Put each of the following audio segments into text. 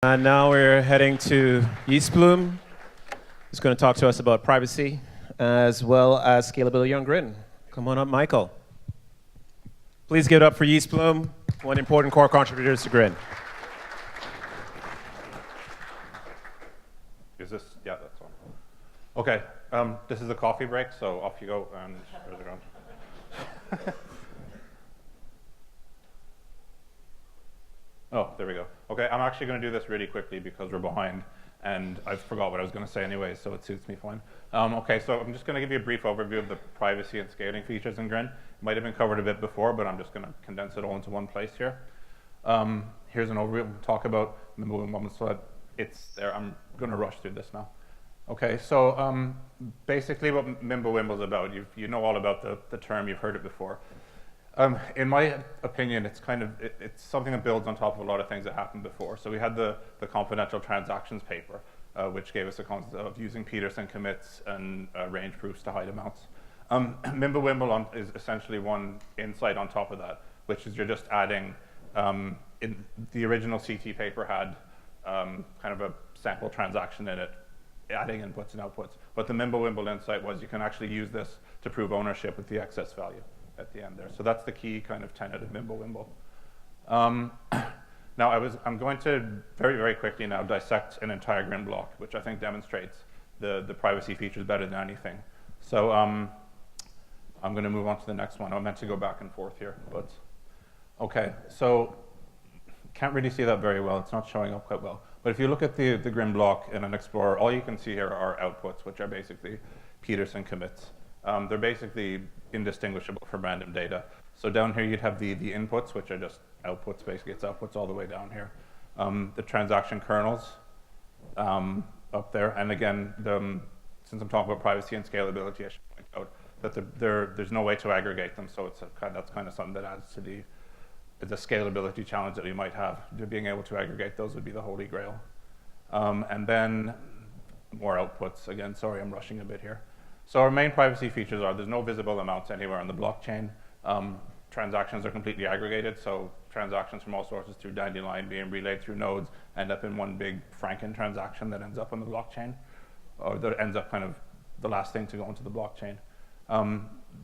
And now we're heading to Yeastbloom, who's going to talk to us about privacy as well as scalability on Grin. Come on up, Michael. Please give it up for Yeastbloom, one important core contributor to Grin. Is this? Yeah, that's on. Okay, this is a coffee break, so off you go, and where's it going? Oh, there we go. Okay, I'm actually going to do this really quickly because we're behind, and I forgot what I was going to say anyway, so it suits me fine. Okay, so I'm just going to give you a brief overview of the privacy and scaling features in Grin. It might have been covered a bit before, but I'm just going to condense it all into one place here. Here's an overview. We'll talk about the moving moments, so it's there. I'm going to rush through this now. Okay, so basically what Mimblewimble is about, you know all about the term, you've heard it before. In my opinion, it's it's something that builds on top of a lot of things that happened before. So we had the confidential transactions paper, which gave us the concept of using Peterson commits and range proofs to hide amounts. Mimblewimble is essentially one insight on top of that, which is you're just adding, in the original CT paper had kind of a sample transaction in it, adding inputs and outputs. But the Mimblewimble insight was you can actually use this to prove ownership with the excess value at the end there. So that's the key kind of tenet of Mimblewimble. Now I'm going to very, very quickly now dissect an entire Grin block, which I think demonstrates the privacy features better than anything. So I'm going to move on to the next one. I meant to go back and forth here, but okay. So can't really see that very well. It's not showing up quite well. But if you look at the Grin block in an Explorer, all you can see here are outputs, which are basically Peterson commits. They're basically indistinguishable from random data. So down here you'd have the inputs, which are just outputs, basically it's outputs all the way down here. The transaction kernels up there, and again, since I'm talking about privacy and scalability, I should point out that there's no way to aggregate them, so that's kind of something that adds to the scalability challenge that we might have. Being able to aggregate those would be the holy grail. And then more outputs. Again, sorry, I'm rushing a bit here. So our main privacy features are there's no visible amounts anywhere on the blockchain. Transactions are completely aggregated, so transactions from all sources through Dandelion being relayed through nodes end up in one big Franken transaction that ends up on the blockchain, or that ends up kind of the last thing to go into the blockchain.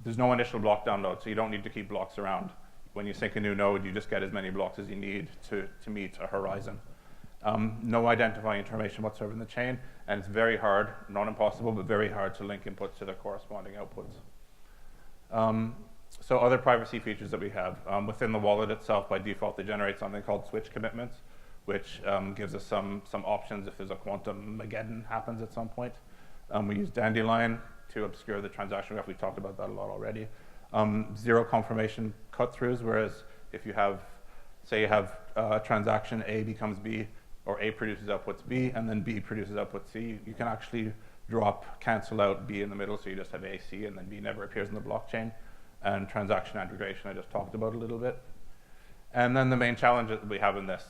There's no initial block download, so you don't need to keep blocks around. When you sync a new node, you just get as many blocks as you need to meet a horizon. No identifying information whatsoever in the chain, and it's very hard, not impossible, but very hard to link inputs to their corresponding outputs. So other privacy features that we have, within the wallet itself, by default, they generate something called switch commitments, which gives us some options if there's a quantum Mageddon happens at some point. We use Dandelion to obscure the transaction graph. We've talked about that a lot already. Zero confirmation cut-throughs, whereas if you have, say you have transaction A becomes B, or A produces outputs B, and then B produces output C, you can actually cancel out B in the middle, so you just have A, C, and then B never appears in the blockchain. And transaction aggregation I just talked about a little bit. And then the main challenge that we have in this,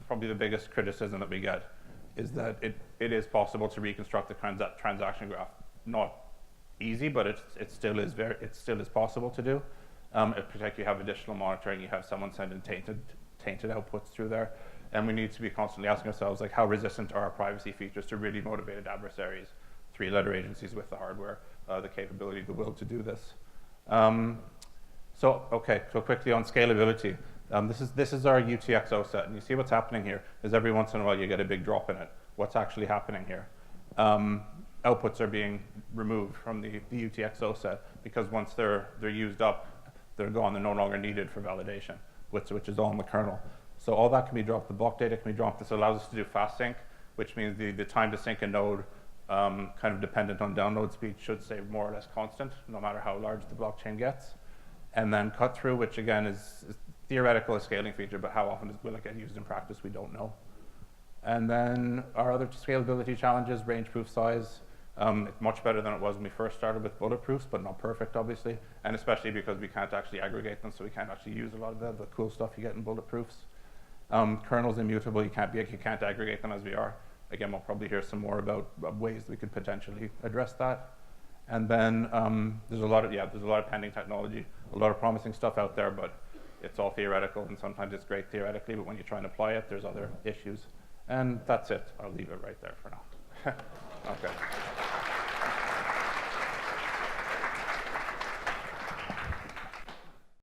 probably the biggest criticism that we get, is that it is possible to reconstruct the transaction graph. Not easy, but it still is possible to do. If particularly you have additional monitoring, you have someone sending tainted outputs through there. And we need to be constantly asking ourselves, like, how resistant are our privacy features to really motivated adversaries, three-letter agencies with the hardware, the capability, the will to do this. So quickly on scalability. This is our UTXO set, and you see what's happening here is every once in a while you get a big drop in it. What's actually happening here? Outputs are being removed from the UTXO set because once they're used up, they're gone. They're no longer needed for validation, which is all in the kernel. So all that can be dropped. The block data can be dropped. This allows us to do fast sync, which means the time to sync a node, kind of dependent on download speed, should stay more or less constant, no matter how large the blockchain gets. And then cut through, which again is theoretical, a scaling feature, but how often will it get used in practice, we don't know. And then our other scalability challenges, range proof size. It's much better than it was when we first started with bulletproofs, but not perfect, obviously. And especially because we can't actually aggregate them, so we can't actually use a lot of the cool stuff you get in bulletproofs. Kernels immutable, you can't aggregate them as we are. Again, we'll probably hear some more about ways we could potentially address that. And then there's a lot of pending technology, a lot of promising stuff out there, but it's all theoretical, and sometimes it's great theoretically, but when you try and apply it, there's other issues. And that's it. I'll leave it right there for now. Okay.